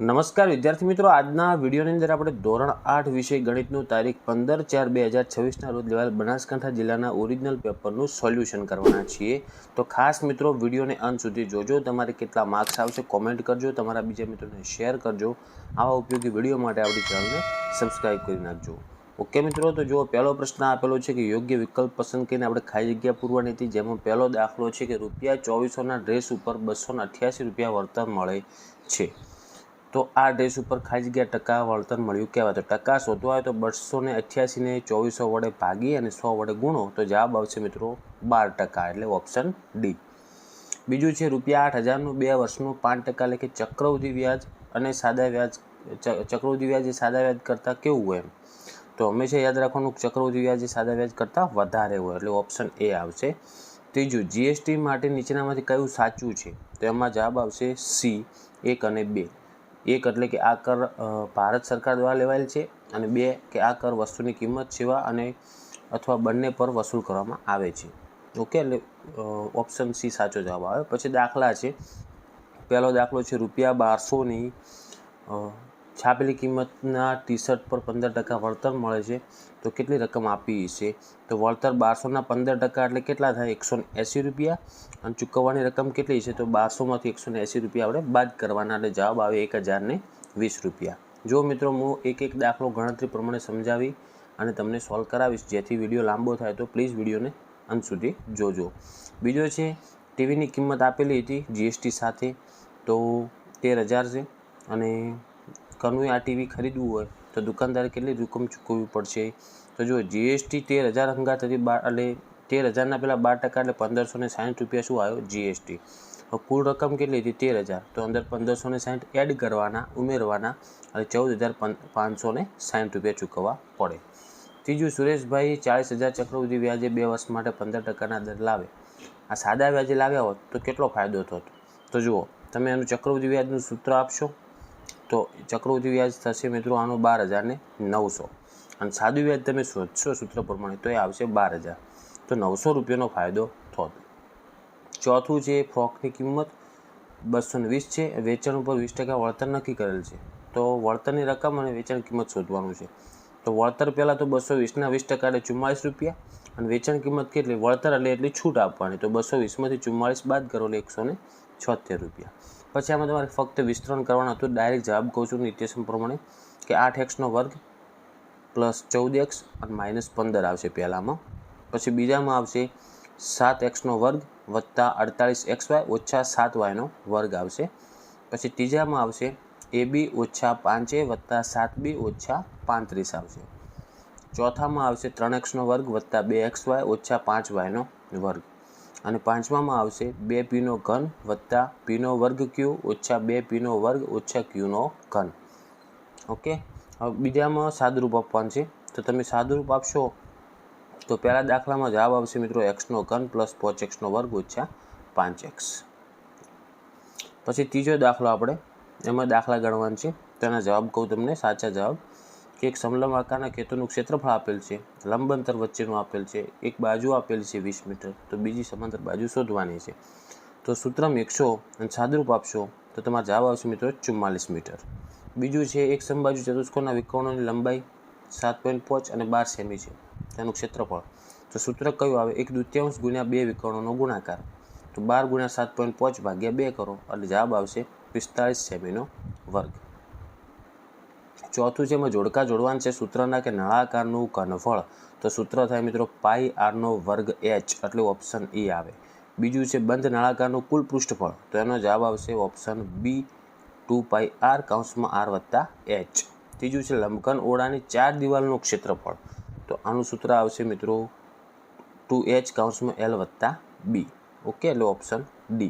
નમસ્કાર વિદ્યાર્થી મિત્રો, આજના વિડીયોની અંદર આપણે ધોરણ 8 વિષય ગણિતનું તારીખ 15/4/2026ના રોજ લેવાયેલ બનાસકાંઠા જિલ્લાના ઓરિજિનલ પેપરનું સોલ્યુશન કરવાના છીએ. તો ખાસ મિત્રો વિડીયોને અંત સુધી જોજો. તમારે કેટલા માર્ક્સ આવશે કોમેન્ટ કરજો, તમારા બીજા મિત્રોને શેર કરજો. આવા ઉપયોગી વિડીયો માટે આપણી ચેનલને સબસ્ક્રાઈબ કરી નાખજો. ઓકે મિત્રો, તો જો પહેલો પ્રશ્ન આપેલો છે કે યોગ્ય વિકલ્પ પસંદ કરીને આપણે ખાલી જગ્યા પૂરવાની હતી, જેમાં પહેલો દાખલો છે કે ₹2400ના ડ્રેસ ઉપર ₹288 વળતર મળે છે. તો આ ડ્રેસ ઉપર ખાલી જગ્યા ટકા વળતર મળ્યું કહેવાય. તો ટકા શોધવા હોય તો 288ને 2400 વડે ભાગી અને 100 વડે ગુણો તો જવાબ આવશે મિત્રો 12%, એટલે ઓપ્શન ડી. બીજું છે ₹8000નું 2 વર્ષનું 5% લેખે ચક્રવૃદ્ધિ વ્યાજ અને સાદા વ્યાજ. ચક્રવૃદ્ધિ વ્યાજ એ સાદા વ્યાજ કરતાં કેવું હોય એમ? તો હંમેશા યાદ રાખવાનું ચક્રવૃદ્ધિ વ્યાજ એ સાદા વ્યાજ કરતાં વધારે હોય, એટલે ઓપ્શન એ આવશે. ત્રીજું, જીએસટી માટે નીચેનામાંથી કયું સાચું છે? તો એમાં જવાબ આવશે સી, 1 અને 2. 1 એટલે કે આ કર ભારત સરકાર દ્વારા લેવાયેલ છે, અને 2 કે આ કર વસ્તુની કિંમત, સેવા અને અથવા બંને પર વસૂલ કરવામાં આવે છે. ઓકે, એટલે ઓપ્શન સી સાચો જવાબ આવે. પછી દાખલા છે. પહેલો દાખલો છે ₹1200ની છાપેલી કિંમતના ટી-શર્ટ પર 15% વળતર મળે છે, તો કેટલી રકમ આપી છે? તો વળતર 1200ના 15% એટલે કેટલા થાય? ₹180. અને ચૂકવવાની રકમ કેટલી છે? તો 1200માંથી ₹180 આપણે બાદ કરવાના, એટલે જવાબ આવે ₹1020. જો મિત્રો, હું એક દાખલો ગણતરી પ્રમાણે સમજાવી અને તમને સોલ્વ કરાવીશ, જેથી વિડીયો લાંબો થાય, તો પ્લીઝ વિડીયોને અંત સુધી જોજો. બીજો છે, ટીવીની કિંમત આપેલી હતી જીએસટી સાથે, તો 13000 છે, અને કનુએ આ ટીવી ખરીદવું હોય તો દુકાનદારે કેટલી રકમ ચૂકવવી પડશે? તો જો જીએસટી 13000 અંગાત હતી, એટલે 13000ના પેલા 12% એટલે ₹1560 શું આવ્યો? જીએસટી. કુલ રકમ કેટલી હતી? 13000. તો અંદર 1560 એડ કરવાના, ઉમેરવાના, એટલે ₹14560 ચૂકવવા પડે. ત્રીજું, સુરેશભાઈ 40000 ચક્રવૃદ્ધિ વ્યાજે 2 વર્ષ માટે 15%ના દર લાવે. આ સાદા વ્યાજે લાવ્યા હોત તો કેટલો ફાયદો થતો? તો જુઓ, તમે એનું ચક્રવૃદ્ધિ વ્યાજનું સૂત્ર આપશો તો ચક્રવૃદ્ધિ વ્યાજ થશે મિત્રો આનું 12900, અને સાદું વ્યાજ તમે શોધશો સૂત્ર પ્રમાણે તો એ આવશે 12000. તો ₹900નો ફાયદો થતો. ચોથું છે, ફ્રોકની કિંમત 220 છે, વેચાણ ઉપર 20% વળતર નક્કી કરેલ છે. તો વળતરની રકમ અને વેચાણ કિંમત શોધવાનું છે. તો વળતર પહેલાં તો 220ના 20% એટલે ₹44, અને વેચાણ કિંમત કેટલી? વળતર એટલે એટલી છૂટ આપવાની, તો 220માંથી 44 બાદ કરો એટલે ₹176. પછી આમાં તમારે ફક્ત વિસ્તરણ કરવાનું હતું. ડાયરેક્ટ જવાબ કહું છું નિત્યસમ પ્રમાણે કે 8x² પ્લસ 14x અને -15 આવશે પહેલામાં. પછી બીજામાં આવશે 7x² વત્તા 48xy ઓછા 7y² આવશે. પછી ત્રીજામાં આવશે AB ઓછા 5a વત્તા 7b ઓછા 35 આવશે. ચોથામાં આવશે 3x² વત્તા 2xy ઓછા 5y². અને પાંચમામાં આવશે 2p³ વત્તા p² ઓછા 2p² ઓછા q². ઓકે, હવે બીજામાં સાદુરૂપ આપવાનું છે. તો તમે સાદુરૂપ આપશો તો પહેલા દાખલામાં જવાબ આવશે મિત્રો x³ પ્લસ 5x² ઓછા 5x. પછી ત્રીજો દાખલો આપણે એમાં દાખલા ગણવાનું છે. તેના જવાબ કહું તમને. સાચા જવાબ કે એક સમલંબ આકારના ખેતરનું ક્ષેત્રફળ આપેલ છે, લંબ અંતર વચ્ચેનું આપેલ છે, એક બાજુ આપેલ છે 20 મીટર, તો બીજી સમાંતર બાજુ શોધવાની છે. તો સૂત્ર મેકશો અને સાદુરૂપ આપશો તો તમારો જવાબ આવશે મિત્રો 44 મીટર. બીજું છે, એક સમબાજુ ચતુષ્કોણના વિકર્ણોની લંબાઈ 7.5 અને 12 સેમી છે, તેનું ક્ષેત્રફળ. તો સૂત્ર કયું આવે? 1/2 ગુણ્યા 2 વિકર્ણોનો ગુણાકાર. તો 12 × 7.5 ભાગ્યા 2 કરો એટલે જવાબ આવશે 45 સેમીનો વર્ગ. ચોથું છે, એમાં જોડકા જોડવાનું છે સૂત્રના કે નળાકારનું ઘનફળ. તો સૂત્ર થાય મિત્રો πr²h, એટલે ઓપ્શન E આવે. બીજું છે, બંધ નળાકારનું કુલ પૃષ્ઠફળ. તો એનો જવાબ આવશે ઓપ્શન B, 2πr (r વત્તા h). ત્રીજું છે, લંબઘન ઓરડાની 4 દિવાલનું ક્ષેત્રફળ. તો આનું સૂત્ર આવશે મિત્રો 2h (l વત્તા b). ઓકે, એટલે ઓપ્શન D.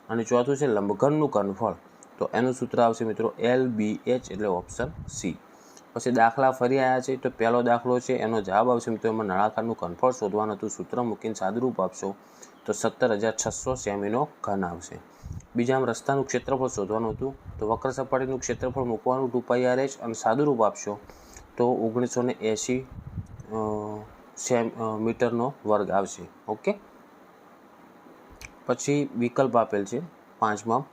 અને ચોથું છે, લંબઘનનું ઘનફળ. તો એનું સૂત્ર આવશે મિત્રો LBH, એટલે ઓપ્શન C. પછી દાખલા ફરી આવ્યા છે. તો પહેલો દાખલો છે એનો જવાબ આવશે મિત્રો, એમાં નળાકારનું ઘનફળ શોધવાનું હતું. સૂત્ર મૂકીને સાદુરૂપ આપશો તો 17600 સેમીનો ઘન આવશે. બીજામાં રસ્તાનું ક્ષેત્રફળ શોધવાનું હતું. તો વક્ર સપાટીનું ક્ષેત્રફળ મૂકવાનું 2πrh, અને સાદુરૂપ આપશો તો 1980 મીટરનો વર્ગ આવશે. ઓકે, પછી વિકલ્પ આપેલ છે પાંચમાં.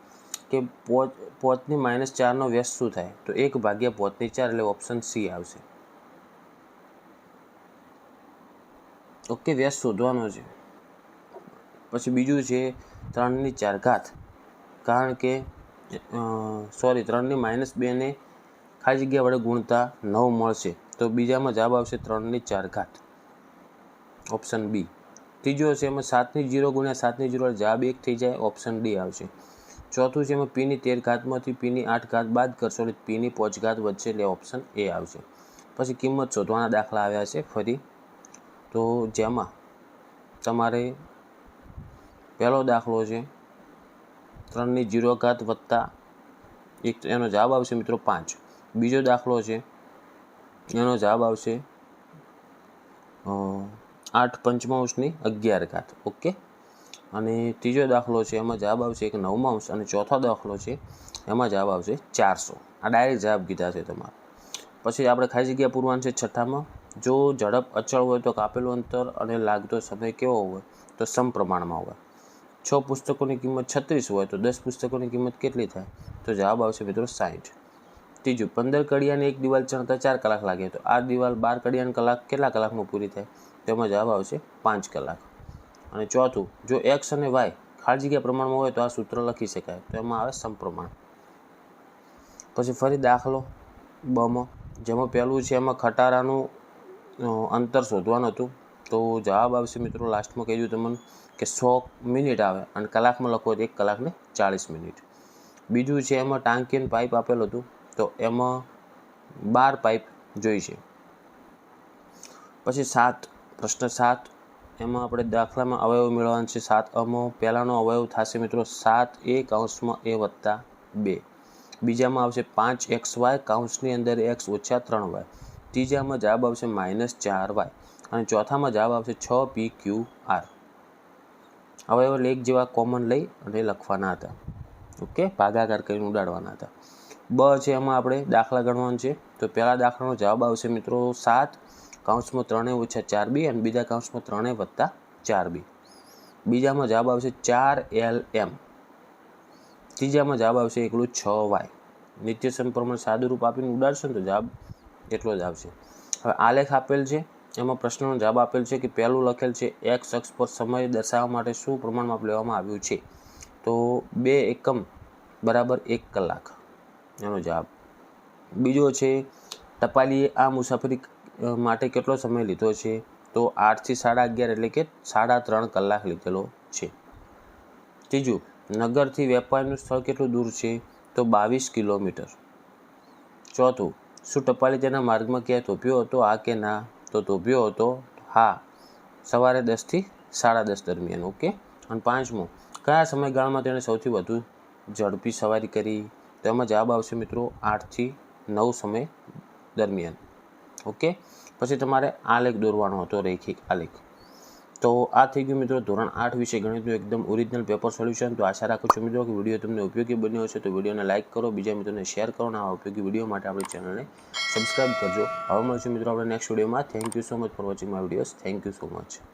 કે 5 ની -4 વ્યસ્ત શું થાય? તો 1/5/4 એટલે ઓપ્શન સી આવશે. ઓકે, વ્યસ્ત શોધવાનો છે. પછી બીજું છે 3/4 ઘાત, કારણ કે 3 ની -2 ને ખાલી જગ્યા વડે ગુણતા 9 મળશે, તો બીજામાં જવાબ આવશે 3/4 ઘાત, ઓપ્શન બી. ત્રીજો છે એમાં 7/0 × 7/0 જવાબ 1 થઈ જાય, ઓપ્શન ડી આવશે. ચોથું છે એમાં p ની 13 ઘાતમાંથી p ની 8 ઘાત બાદ કરશો એટલે p ની 5 ઘાત વધશે, એટલે ઓપ્શન એ આવશે. પછી કિંમત શોધવાના દાખલા આવ્યા છે ફરી, તો જેમાં તમારે પહેલો દાખલો છે 3/0 ઘાત વત્તા 1, એનો જવાબ આવશે મિત્રો 5. બીજો દાખલો છે એનો જવાબ આવશે 8/11 ઘાત. ઓકે, અને ત્રીજો દાખલો છે એમાં જવાબ આવશે 1/9, અને ચોથો દાખલો છે એમાં જવાબ આવશે 400. આ ડાયરેક્ટ જવાબ કીધા છે તમારે. પછી આપણે ખાલી જગ્યા પૂરવાનું છે છઠ્ઠામાં. જો ઝડપ અચળ હોય તો કાપેલું અંતર અને લાગતો સમય કેવો હોય? તો સમપ્રમાણમાં હોય. 6 પુસ્તકોની કિંમત 36 હોય તો 10 પુસ્તકોની કિંમત કેટલી થાય? તો જવાબ આવશે મિત્રો 60. ત્રીજું, 15 કડિયાને એક દિવાલ ચણતા 4 કલાક લાગે તો આ દિવાલ 12 કડિયાની કલાક કેટલા કલાકમાં પૂરી થાય? તેમાં જવાબ આવશે 5 કલાક. અને ચોથું, જો એક્સ અને વાય ખાલી જગ્યા પ્રમાણમાં હોય તો આ સૂત્ર લખી શકાય, તો એમાં આવે સમપ્રમાણ. પછી ફરી દાખલો બમાં, જેમાં પહેલું છે એમાં ખટારાનું અંતર શોધવાનું હતું, તો જવાબ આવશે મિત્રો લાસ્ટમાં કહી દઉં તમને કે 100 મિનિટ આવે, અને કલાકમાં લખો તો 1 કલાકને 40 મિનિટ. બીજું છે એમાં ટાંકી અને પાઇપ આપેલું હતું, તો એમાં 12 પાઇપ જોઈશે. પછી પ્રશ્ન 7, એમાં આપણે દાખલામાં અવયવ મેળવવાનું છે 7 પહેલાનો અવયવ થશે મિત્રો 7a વત્તા 2. બીજામાં આવશે 5xy કૌંસની અંદર x ઓછા 3y. ત્રીજામાં જવાબ આવશે -4y, અને ચોથામાં જવાબ આવશે 6pqr. અવયવ એક જેવા કોમન લઈ અને લખવાના હતા. ઓકે, ભાગાકાર કરીને ઉડાડવાના હતા. બ છે એમાં આપણે દાખલા ગણવાનું છે, તો પહેલા દાખલાનો જવાબ આવશે મિત્રો 7 કૌંસમાં 3a ઓછા 4b, અને બીજા કૌંસમાં 3a વત્તા 4b. બીજામાં જવાબ આવશે 4lm. ત્રીજામાં જવાબ આવશે એકલું 6y. નિત્ય સમપ્રમાણ સાદું રૂપ આપીને ઉડાડશો ને તો જવાબ એટલો જ આવશે. હવે આલેખ આપેલ છે, એમાં પ્રશ્નનો જવાબ આપેલ છે કે પહેલું લખેલ છે x અક્ષ પર સમય દર્શાવવા માટે શું પ્રમાણમાં લેવામાં આવ્યું છે? તો 2 એકમ બરાબર 1 કલાક, એનો જવાબ. બીજો છે ટપાલીએ આ મુસાફરી માટે કેટલો સમય લીધો છે? તો 8 થી 11:30 એટલે કે 3.5 કલાક લીધેલો છે. ત્રીજું, નગરથી વેપારીનું સ્થળ કેટલું દૂર છે? તો 22 કિલોમીટર. ચોથું, શું ટપાલી તેના માર્ગમાં ક્યાંય થોભ્યો હતો, હા કે ના? તો થોભ્યો હતો, હા, સવારે 10 થી 10:30 દરમિયાન. ઓકે, અને પાંચમું, કયા સમયગાળામાં તેણે સૌથી વધુ ઝડપી સવારી કરી? તો એમાં જવાબ આવશે મિત્રો 8 થી 9 સમય દરમિયાન. ઓકે, પછી તમારે આલેખ દોરવાનો હતો, રૈખિક આલેખ. તો આ થઈ ગયું મિત્રો ધોરણ 8 વિશે ગણિતનું એકદમ ઓરિજિનલ પેપર સોલ્યુશન. તો આશા રાખું છું મિત્રો કે વિડીયો તમને ઉપયોગી બન્યો હશે. તો વિડીયોને લાઇક કરો, બીજા મિત્રોને શેર કરો, અને આવા ઉપયોગી વિડીયો માટે આપણી ચેનલને સબસ્ક્રાઈબ કરજો. હવે મળશું મિત્રો આપણે નેક્સ્ટ વિડીયોમાં. Thank you so much for watching my videos. Thank you so much.